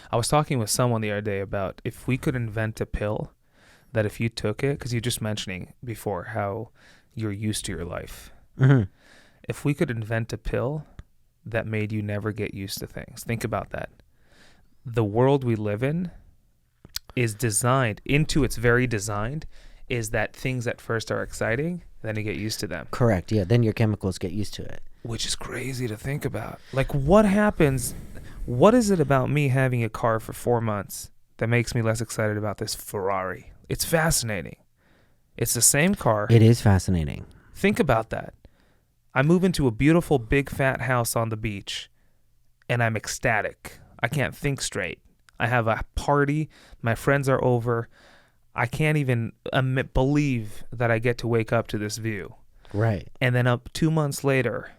I was talking with someone the other day about if we could invent a pill that if you took it, because you're just mentioning before how you're used to your life. Mm-hmm. If we could invent a pill that made you never get used to things, think about that. The world we live in is designed, into its very designed, is that things at first are exciting, then you get used to them. Correct. Yeah. Then your chemicals get used to it. Which is crazy to think about. Like, what happens? What is it about me having a car for 4 months that makes me less excited about this Ferrari? It's fascinating. It's the same car. It is fascinating. Think about that. I move into a beautiful big fat house on the beach and I'm ecstatic. I can't think straight. I have a party. My friends are over. I can't even believe that I get to wake up to this view. Right. And then up 2 months later,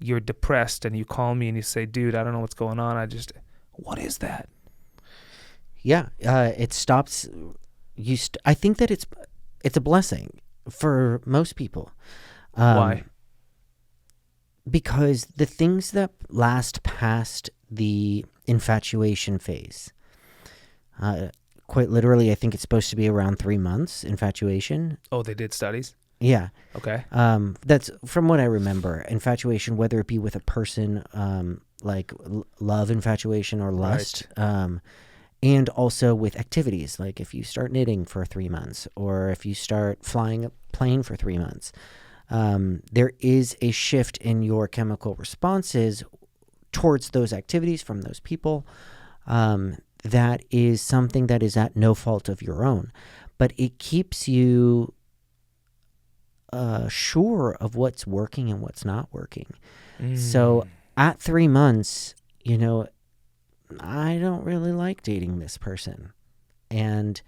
you're depressed and you call me and you say, dude, I don't know what's going on. What is that? Yeah. It stops. I think that it's a blessing for most people. Why? Because the things that last past the infatuation phase, quite literally, I think it's supposed to be around 3 months, infatuation. Oh, they did studies? Yeah. Okay. That's from what I remember. Infatuation, whether it be with a person, like love infatuation or lust, Right. And also with activities, like if you start knitting for 3 months or if you start flying a plane for 3 months, there is a shift in your chemical responses towards those activities from those people. That is something that is at no fault of your own, but it keeps you sure of what's working and what's not working. So at 3 months, I don't really like dating this person. And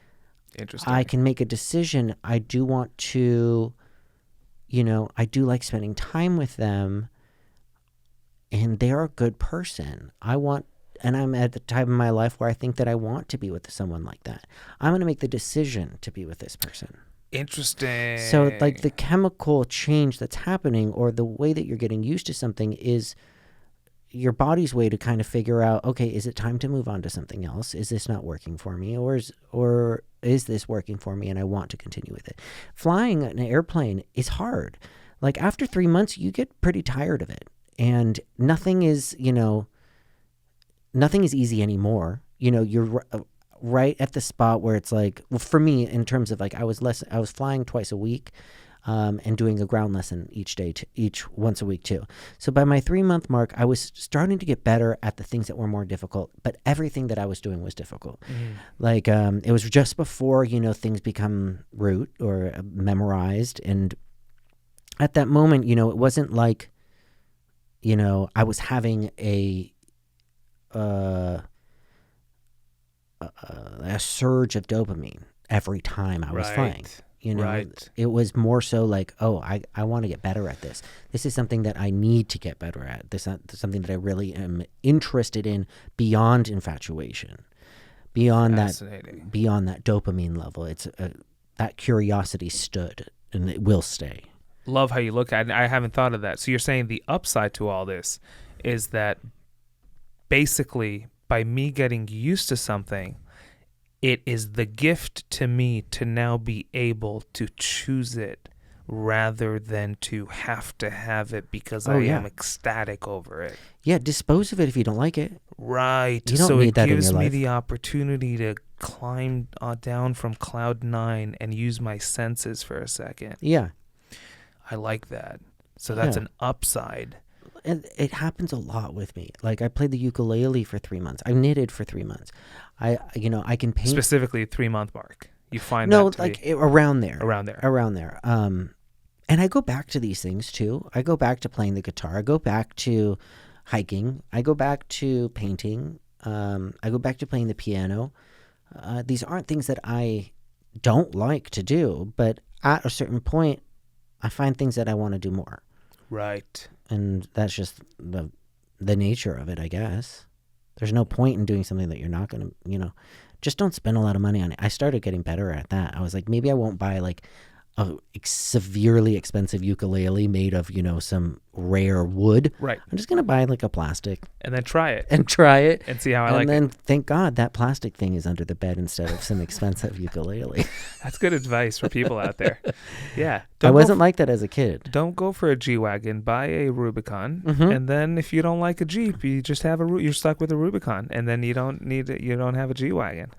Interesting. I can make a decision. I do want to, I do like spending time with them. And they're a good person. And I'm at the time in my life where I think that I want to be with someone like that. I'm going to make the decision to be with this person. Interesting. So, like, the chemical change that's happening or the way that you're getting used to something is your body's way to kind of figure out, okay, is it time to move on to something else? Is this not working for me? Or is this working for me and I want to continue with it? Flying an airplane is hard. Like, after 3 months, you get pretty tired of it. And nothing is easy anymore. You're right at the spot where it's like, well, for me, in terms of like, I was flying twice a week, and doing a ground lesson once a week too. So by my 3 month mark, I was starting to get better at the things that were more difficult, but everything that I was doing was difficult. Mm-hmm. Like, it was just before, things become rote or memorized. And at that moment, it wasn't like, I was having a surge of dopamine every time I was flying. Right. It was more so like, oh, I want to get better at this. This is something that I need to get better at. This is something that I really am interested in beyond infatuation, beyond that dopamine level. It's that curiosity stood and it will stay. Love how you look at it. I haven't thought of that. So you're saying the upside to all this is that basically by me getting used to something, it is the gift to me to now be able to choose it rather than to have it because I am ecstatic over it. Yeah, dispose of it if you don't like it. Right. You don't need that in your life. So it gives me the opportunity to climb down from cloud 9 and use my senses for a second. Yeah. I like that. So that's an upside. And it happens a lot with me. Like, I played the ukulele for 3 months. I knitted for 3 months. I can paint. Specifically 3 month mark. You find around there. Around there. Around there. And I go back to these things too. I go back to playing the guitar. I go back to hiking. I go back to painting. I go back to playing the piano. These aren't things that I don't like to do, but at a certain point, I find things that I want to do more. Right. And that's just the nature of it, I guess. There's no point in doing something that you're not going to, just don't spend a lot of money on it. I started getting better at that. I was like, maybe I won't buy like a severely expensive ukulele made of, some rare wood. Right. I'm just going to buy like a plastic And then try it and try it. and see how I And like then it. thank God that plastic thing is under the bed instead of some expensive ukulele. That's good advice for people out there. Yeah. I wasn't like that as a kid. Don't go for a G-Wagon. Buy a Rubicon. Mhm. And then if you don't like a Jeep, you just have you're stuck with a Rubicon. And then you don't have a G-Wagon.